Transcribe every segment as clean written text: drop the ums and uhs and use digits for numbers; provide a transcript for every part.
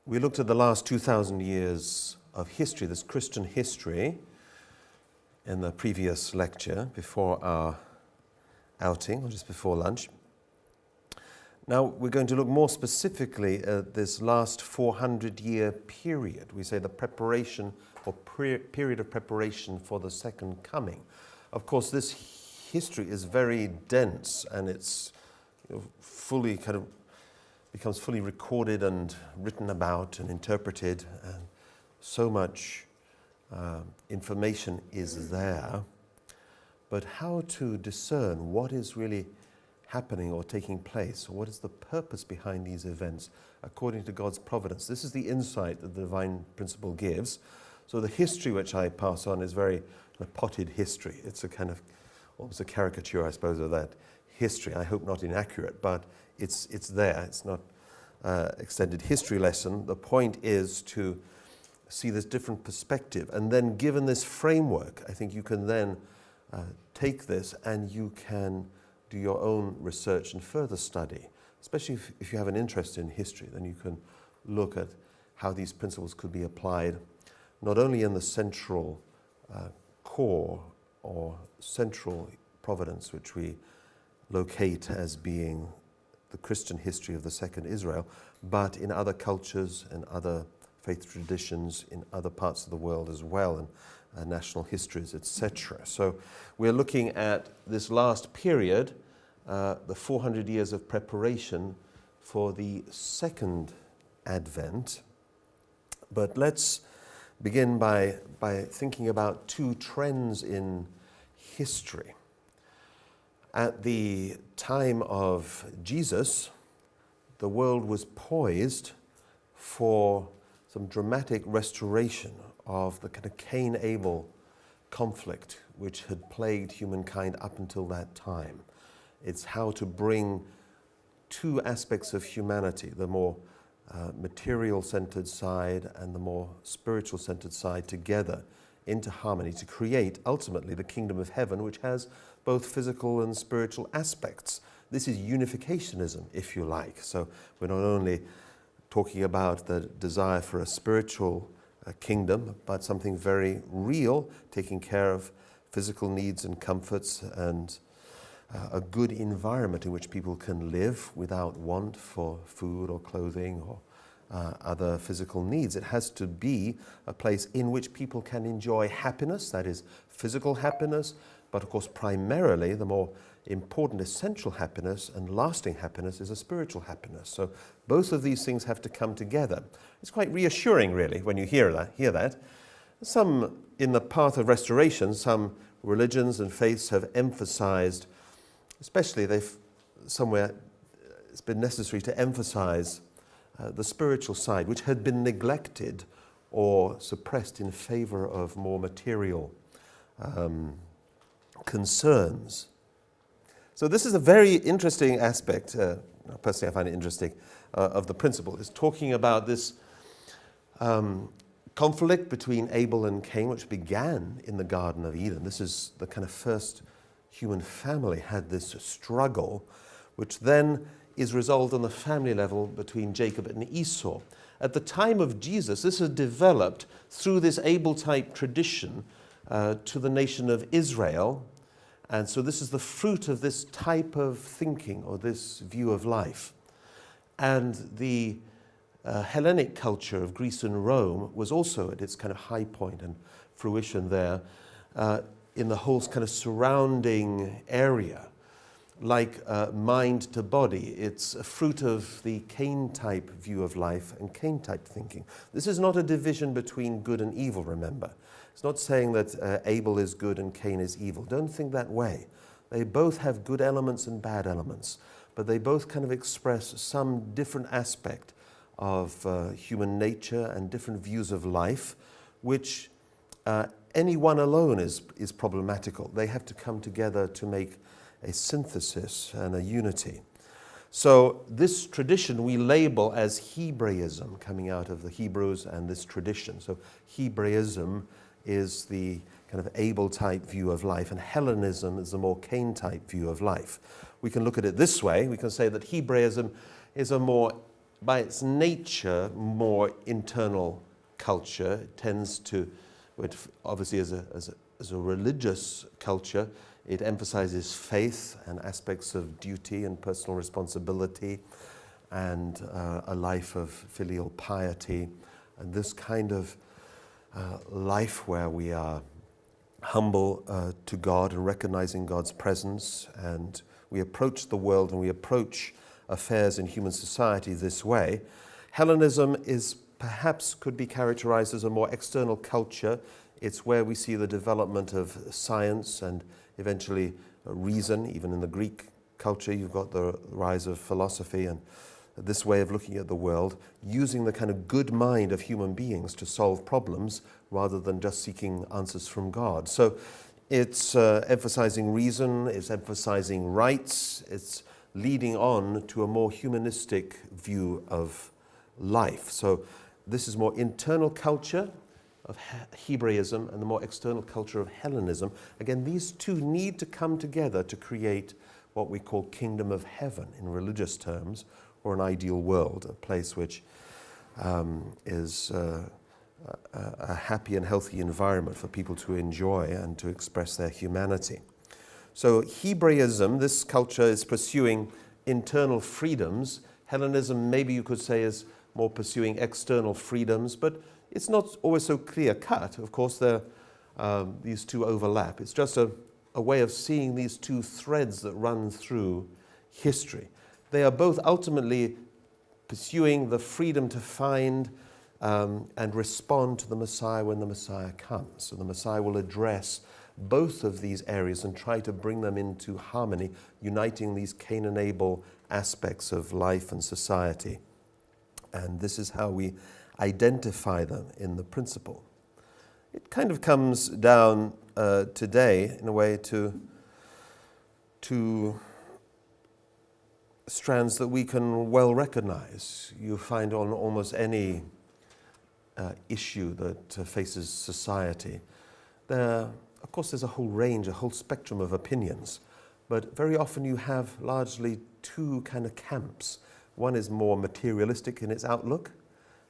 We looked at the last 2,000 years of history, this Christian history, in the previous lecture before our outing, or just before lunch. Now we're going to look more specifically at this last 400-year period. We say the preparation or period of preparation for the second coming. Of course, this history is very dense, and it's fully becomes fully recorded and written about and interpreted, and so much information is there. But how to discern what is really happening or taking place, or what is the purpose behind these events according to God's providence? This is the insight that the divine principle gives. So the history which I pass on is very potted history. It's a kind of almost a caricature, I suppose, of that history. I hope not inaccurate, but it's there. It's not extended history lesson. The point is to see this different perspective, and then given this framework, I think you can then take this and you can do your own research and further study, especially if you have an interest in history. Then you can look at how these principles could be applied not only in the central core or central providence which we locate as being the Christian history of the second Israel, but in other cultures and other faith traditions in other parts of the world as well, and national histories, etc. So we're looking at this last period, the 400 years of preparation for the second Advent. But let's begin by thinking about two trends in history. At the time of Jesus, the world was poised for some dramatic restoration of the kind of Cain-Abel conflict which had plagued humankind up until that time. It's how to bring two aspects of humanity, the more material-centered side and the more spiritual-centered side, together into harmony to create ultimately the kingdom of heaven, which has both physical and spiritual aspects. This is unificationism, if you like. So we're not only talking about the desire for a spiritual kingdom, but something very real, taking care of physical needs and comforts, and a good environment in which people can live without want for food or clothing or other physical needs. It has to be a place in which people can enjoy happiness, that is physical happiness, but of course primarily the more important essential happiness and lasting happiness is a spiritual happiness. So both of these things have to come together. It's quite reassuring really when you hear that. Some, in the path of restoration, some religions and faiths have emphasized, especially somewhere it's been necessary to emphasize the spiritual side, which had been neglected or suppressed in favor of more material concerns. So this is a very interesting aspect, personally I find it interesting, of the principle. It's talking about this conflict between Abel and Cain, which began in the Garden of Eden. This is the kind of first human family had this struggle, which then is resolved on the family level between Jacob and Esau. At the time of Jesus, this had developed through this Abel-type tradition to the nation of Israel. And so this is the fruit of this type of thinking or this view of life. And the Hellenic culture of Greece and Rome was also at its kind of high point and fruition there in the whole kind of surrounding area, like mind to body. It's a fruit of the Cain-type view of life and Cain-type thinking. This is not a division between good and evil, remember. It's not saying that Abel is good and Cain is evil. Don't think that way. They both have good elements and bad elements, but they both kind of express some different aspect of human nature and different views of life, which any one alone is problematical. They have to come together to make a synthesis and a unity. So this tradition we label as Hebraism, coming out of the Hebrews and this tradition. So Hebraism is the kind of Abel-type view of life, and Hellenism is the more Cain-type view of life. We can look at it this way. We can say that Hebraism is a more by its nature, more internal culture. It tends to, obviously as a religious culture, it emphasizes faith and aspects of duty and personal responsibility and a life of filial piety, and this kind of life where we are humble to God and recognizing God's presence, and we approach the world and we approach affairs in human society this way. Hellenism is perhaps could be characterized as a more external culture. It's where we see the development of science and eventually reason. Even in the Greek culture, you've got the rise of philosophy and this way of looking at the world, using the kind of good mind of human beings to solve problems rather than just seeking answers from God. So it's emphasizing reason, it's emphasizing rights, it's leading on to a more humanistic view of life. So this is more internal culture of Hebraism and the more external culture of Hellenism. Again, these two need to come together to create what we call kingdom of heaven in religious terms, or an ideal world, a place which is a happy and healthy environment for people to enjoy and to express their humanity. So Hebraism, this culture, is pursuing internal freedoms. Hellenism, maybe you could say, is more pursuing external freedoms, but it's not always so clear-cut. Of course, these two overlap. It's just a way of seeing these two threads that run through history. They are both ultimately pursuing the freedom to find and respond to the Messiah when the Messiah comes. So the Messiah will address both of these areas and try to bring them into harmony, uniting these Cain-and-Abel aspects of life and society. And this is how we identify them in the principle. It kind of comes down today in a way to strands that we can well recognize. You find on almost any issue that faces society. Of course, there's a whole range, a whole spectrum of opinions, but very often you have largely two kind of camps. One is more materialistic in its outlook,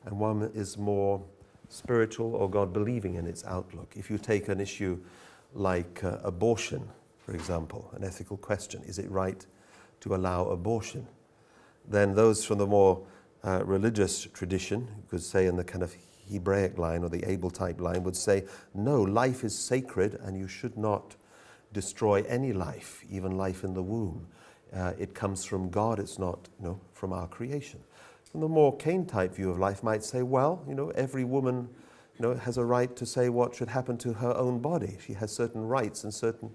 and one is more spiritual or God-believing in its outlook. If you take an issue like abortion, for example, an ethical question, is it right to allow abortion? Then those from the more religious tradition, you could say in the kind of Hebraic line or the Abel type line, would say, no, life is sacred and you should not destroy any life, even life in the womb. It comes from God, it's not from our creation. And the more Cain type view of life might say, well, every woman has a right to say what should happen to her own body. She has certain rights and certain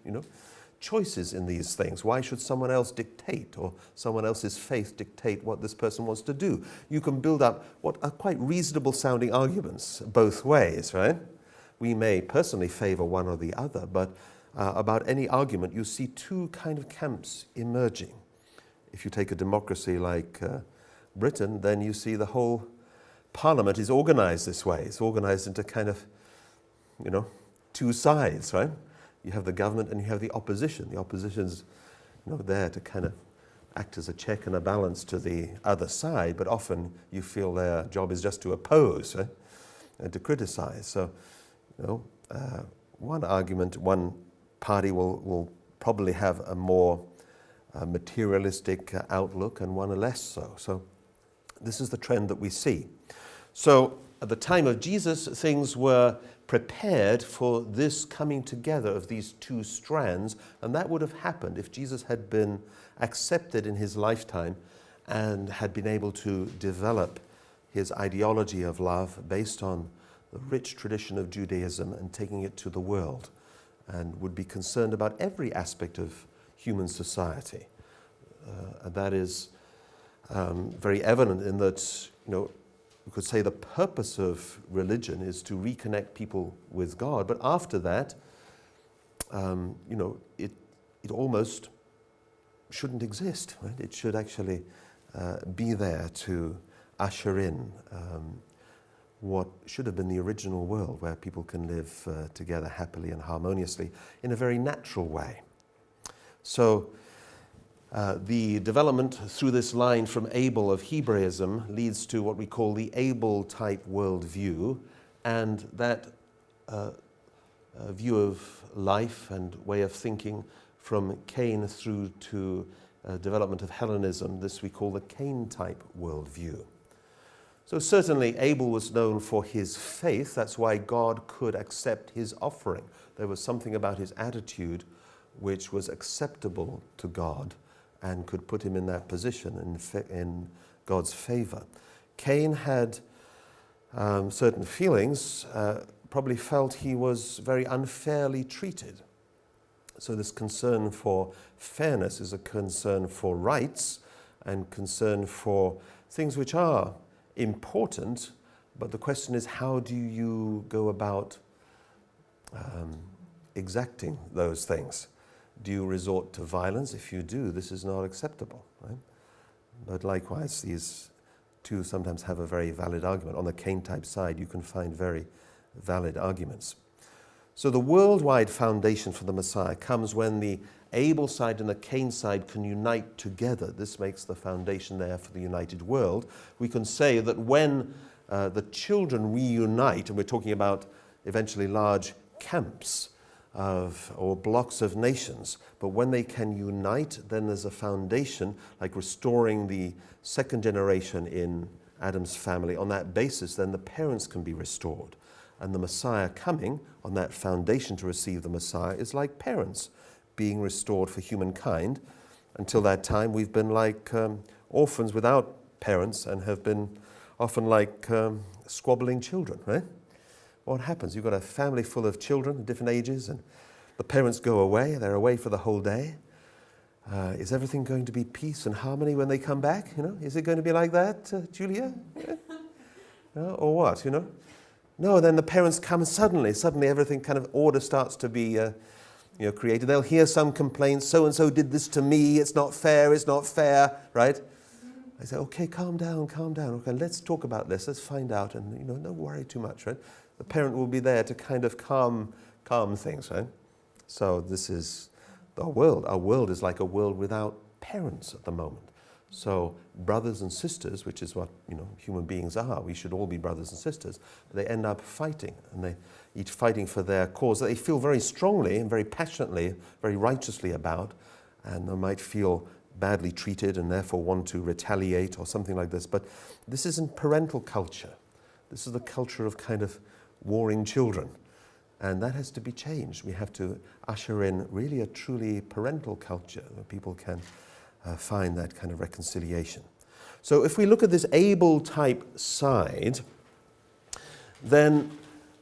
choices in these things. Why should someone else dictate, or someone else's faith dictate what this person wants to do? You can build up what are quite reasonable sounding arguments both ways, right? We may personally favor one or the other, but about any argument you see two kind of camps emerging. If you take a democracy like Britain, then you see the whole parliament is organized this way. It's organized into kind of, two sides, right? You have the government and you have the opposition. The opposition's there to kind of act as a check and a balance to the other side, but often you feel their job is just to oppose, right? And to criticize. So, one argument, one party will probably have a more materialistic outlook and one a less so. So this is the trend that we see. So at the time of Jesus, things were prepared for this coming together of these two strands, and that would have happened if Jesus had been accepted in his lifetime and had been able to develop his ideology of love based on the rich tradition of Judaism and taking it to the world, and would be concerned about every aspect of human society. And that is very evident in that, we could say the purpose of religion is to reconnect people with God, but after that, it almost shouldn't exist, right? It should actually be there to usher in what should have been the original world where people can live together happily and harmoniously in a very natural way. So The development through this line from Abel of Hebraism leads to what we call the Abel-type worldview, and that view of life and way of thinking from Cain through to development of Hellenism, this we call the Cain-type worldview. So certainly Abel was known for his faith. That's why God could accept his offering. There was something about his attitude which was acceptable to God and could put him in that position in God's favor. Cain had certain feelings, probably felt he was very unfairly treated. So this concern for fairness is a concern for rights and concern for things which are important, but the question is, how do you go about exacting those things? Do you resort to violence? If you do, this is not acceptable, right? But likewise, these two sometimes have a very valid argument. On the Cain-type side, you can find very valid arguments. So the worldwide foundation for the Messiah comes when the Abel side and the Cain side can unite together. This makes the foundation there for the united world. We can say that when the children reunite, and we're talking about eventually large camps or blocks of nations, but when they can unite, then there's a foundation, like restoring the second generation in Adam's family. On that basis, then the parents can be restored. And the Messiah coming on that foundation to receive the Messiah is like parents being restored for humankind. Until that time, we've been like orphans without parents and have been often like squabbling children, right? What happens? You've got a family full of children of different ages, and the parents go away. They're away for the whole day. Is everything going to be peace and harmony when they come back? Is it going to be like that, Julia? Or what? No. Then the parents come, and suddenly everything kind of order starts to be created. They'll hear some complaints. So and so did this to me. It's not fair. It's not fair, right? I say, okay, calm down. Okay, let's talk about this. Let's find out, and don't worry too much, right? The parent will be there to kind of calm things, right? So this is the world. Our world is like a world without parents at the moment. So brothers and sisters, which is what human beings are, we should all be brothers and sisters, they end up fighting, and they each fighting for their cause that they feel very strongly and very passionately, very righteously about, and they might feel badly treated and therefore want to retaliate or something like this. But this isn't parental culture. This is the culture of kind of warring children. And that has to be changed. We have to usher in really a truly parental culture where people can find that kind of reconciliation. So if we look at this Abel-type side, then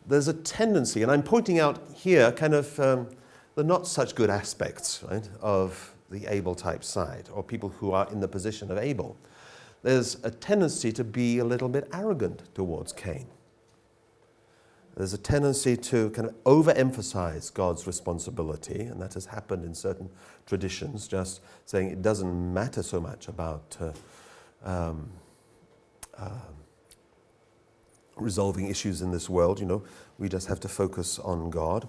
there's a tendency, and I'm pointing out here kind of the not such good aspects, right, of the Abel-type side, or people who are in the position of Abel. There's a tendency to be a little bit arrogant towards Cain. There's a tendency to kind of overemphasize God's responsibility, and that has happened in certain traditions, just saying it doesn't matter so much about resolving issues in this world. We just have to focus on God.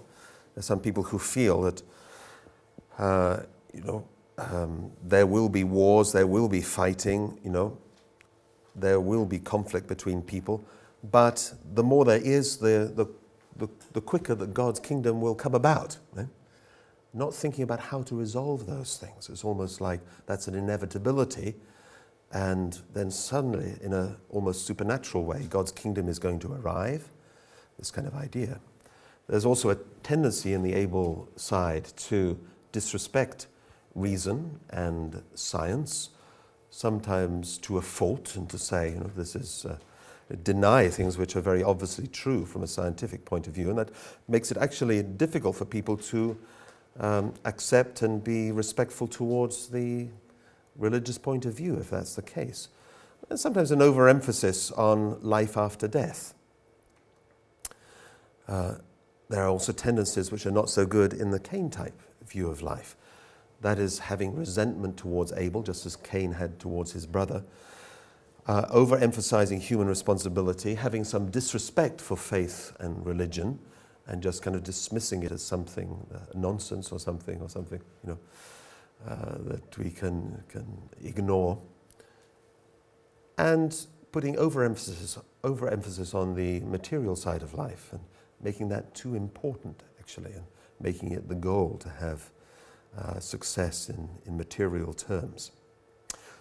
There's some people who feel that there will be wars, there will be fighting, there will be conflict between people. But the more there is, the quicker that God's kingdom will come about. Right? Not thinking about how to resolve those things. It's almost like that's an inevitability. And then suddenly, in an almost supernatural way, God's kingdom is going to arrive. This kind of idea. There's also a tendency in the Abel side to disrespect reason and science, sometimes to a fault, and to say, this is... deny things which are very obviously true from a scientific point of view, and that makes it actually difficult for people to accept and be respectful towards the religious point of view, if that's the case. And sometimes an overemphasis on life after death. There are also tendencies which are not so good in the Cain-type view of life. That is, having resentment towards Abel, just as Cain had towards his brother. Overemphasizing human responsibility, having some disrespect for faith and religion, and just kind of dismissing it as something nonsense or something. that we can ignore, and putting overemphasis on the material side of life and making that too important, actually, and making it the goal to have success in material terms.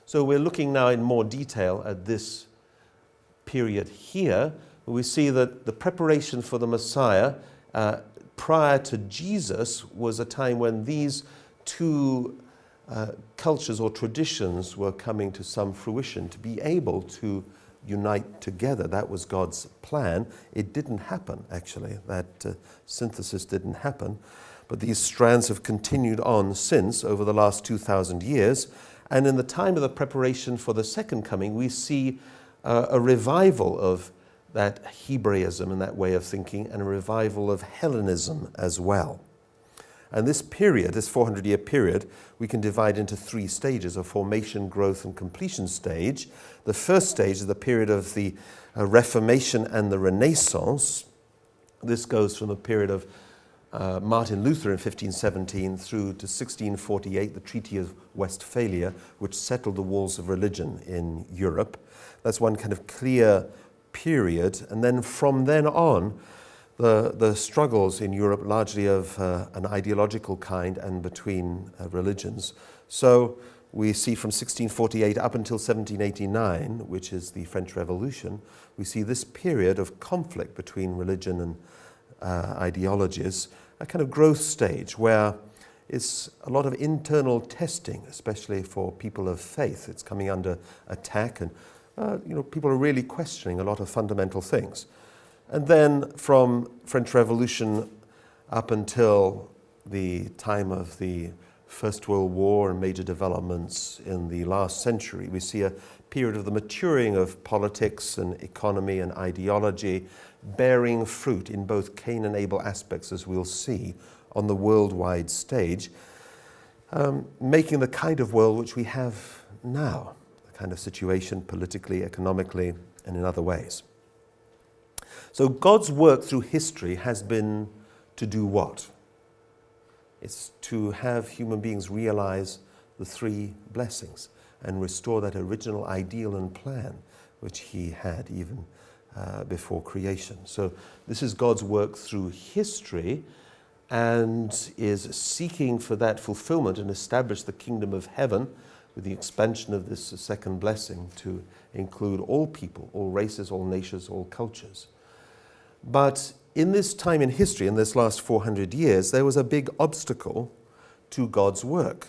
So we're looking now in more detail at this period here. We see that the preparation for the Messiah prior to Jesus was a time when these two cultures or traditions were coming to some fruition, to be able to unite together. That was God's plan. It didn't happen, actually. That synthesis didn't happen. But these strands have continued on since, over the last 2,000 years. And in the time of the preparation for the second coming, we see a revival of that Hebraism and that way of thinking, and a revival of Hellenism as well. And this period, this 400-year period, we can divide into three stages: a formation, growth, and completion stage. The first stage is the period of the Reformation and the Renaissance. This goes from the period of Martin Luther in 1517 through to 1648, the Treaty of Westphalia, which settled the walls of religion in Europe. That's one kind of clear period. And then from then on, the struggles in Europe, largely of an ideological kind and between religions. So we see from 1648 up until 1789, which is the French Revolution, we see this period of conflict between religion and ideologies, a kind of growth stage where it's a lot of internal testing, especially for people of faith. It's coming under attack, and people are really questioning a lot of fundamental things. And then from French Revolution up until the time of the First World War and major developments in the last century, we see a period of the maturing of politics and economy and ideology, bearing fruit in both Cain and Abel aspects, as we'll see, on the worldwide stage, making the kind of world which we have now, the kind of situation politically, economically, and in other ways. So God's work through history has been to do what? It's to have human beings realize the three blessings and restore that original ideal and plan which he had even before creation. So this is God's work through history, and is seeking for that fulfillment and establish the kingdom of heaven with the expansion of this second blessing to include all people, all races, all nations, all cultures. But in this time in history, in this last 400 years, there was a big obstacle to God's work.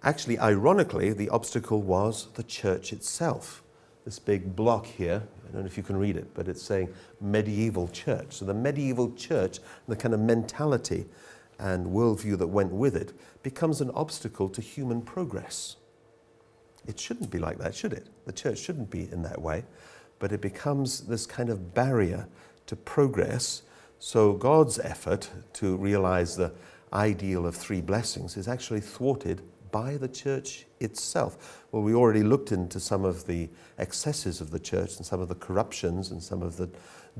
Actually, ironically, the obstacle was the church itself. This big block here, I don't know if you can read it, but it's saying medieval church. So the medieval church, the kind of mentality and worldview that went with it, becomes an obstacle to human progress. It shouldn't be like that, should it? The church shouldn't be in that way, but it becomes this kind of barrier to progress. So God's effort to realize the ideal of three blessings is actually thwarted by the church itself. Well, we already looked into some of the excesses of the church and some of the corruptions and some of the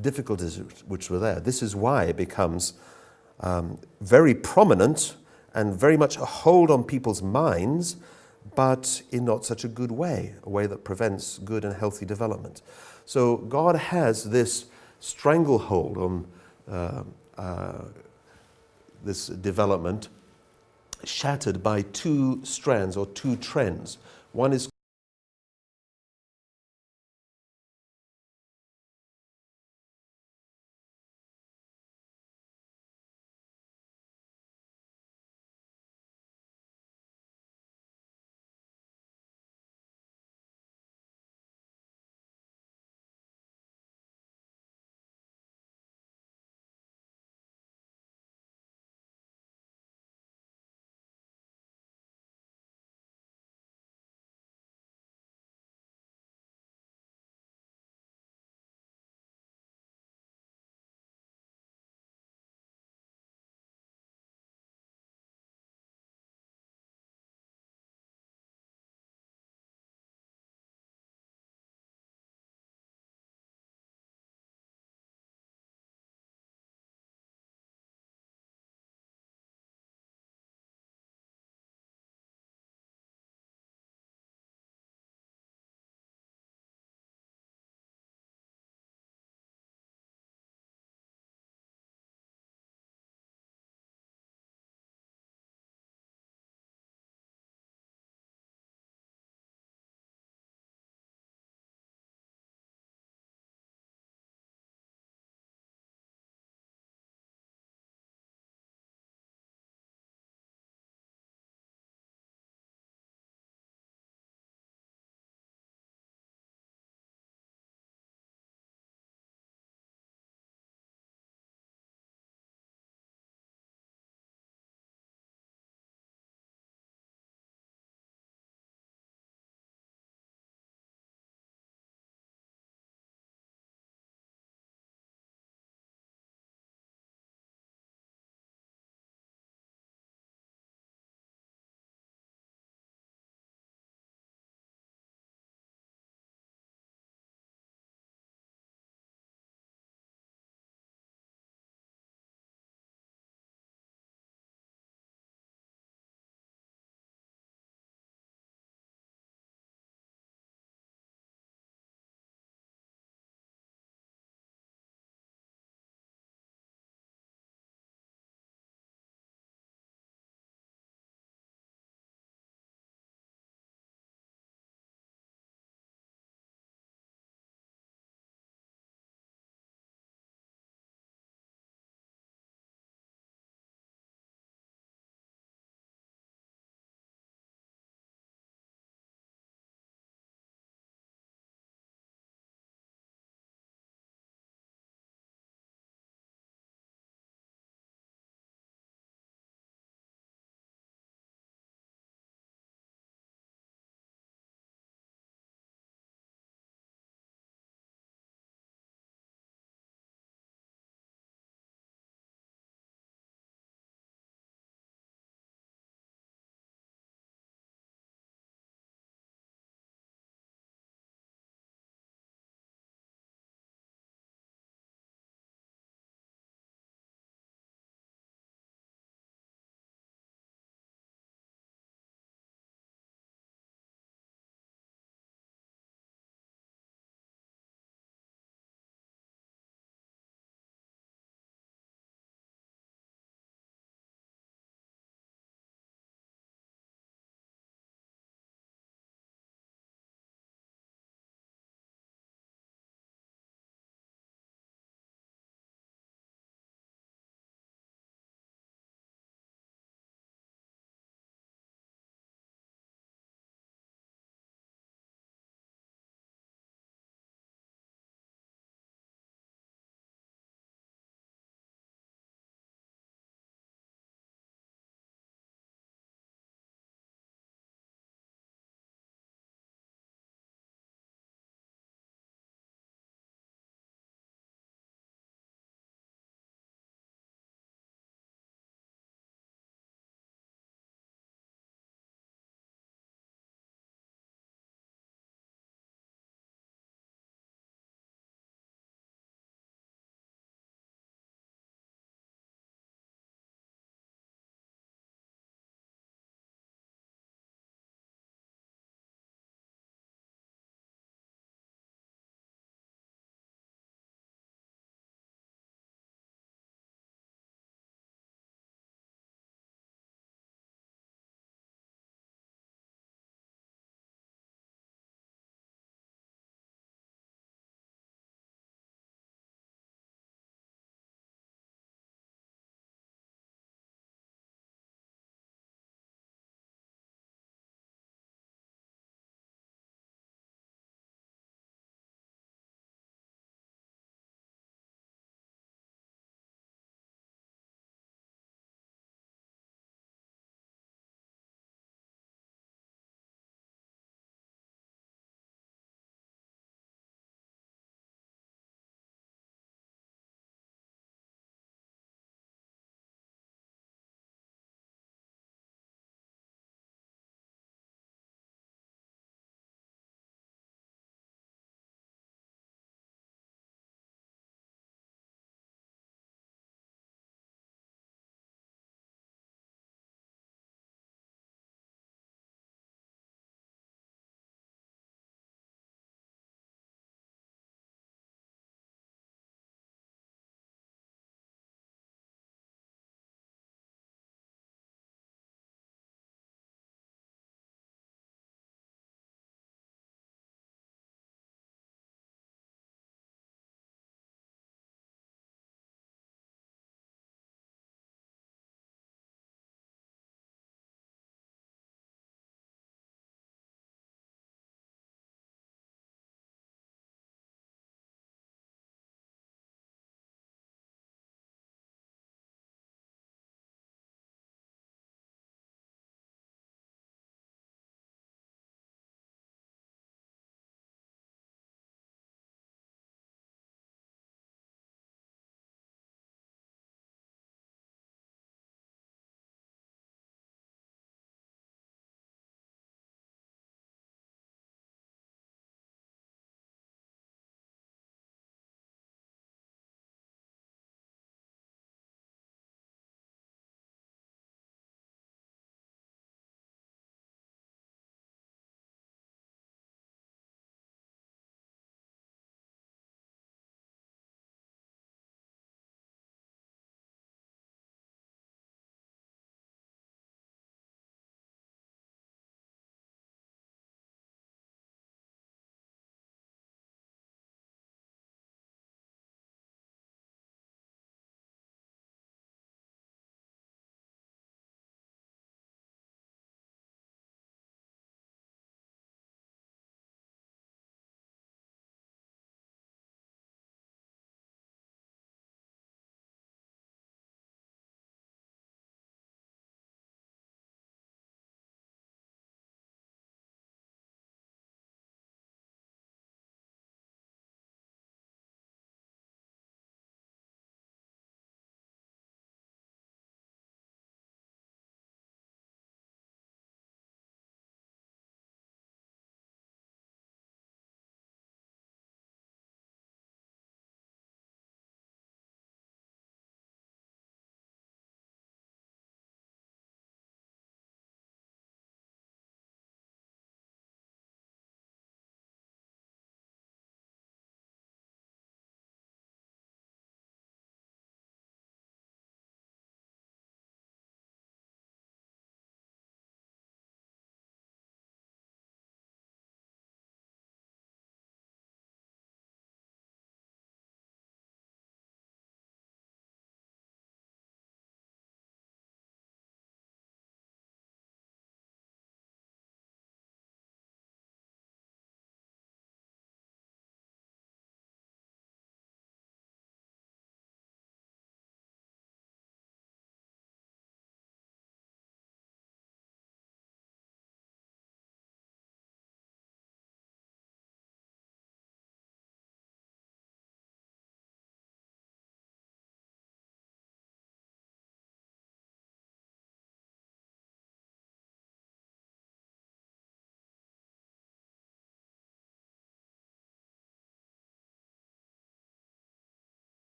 difficulties which were there. This is why it becomes very prominent and very much a hold on people's minds, but in not such a good way, a way that prevents good and healthy development. So God has this stranglehold on this development, shattered by two strands or two trends. One is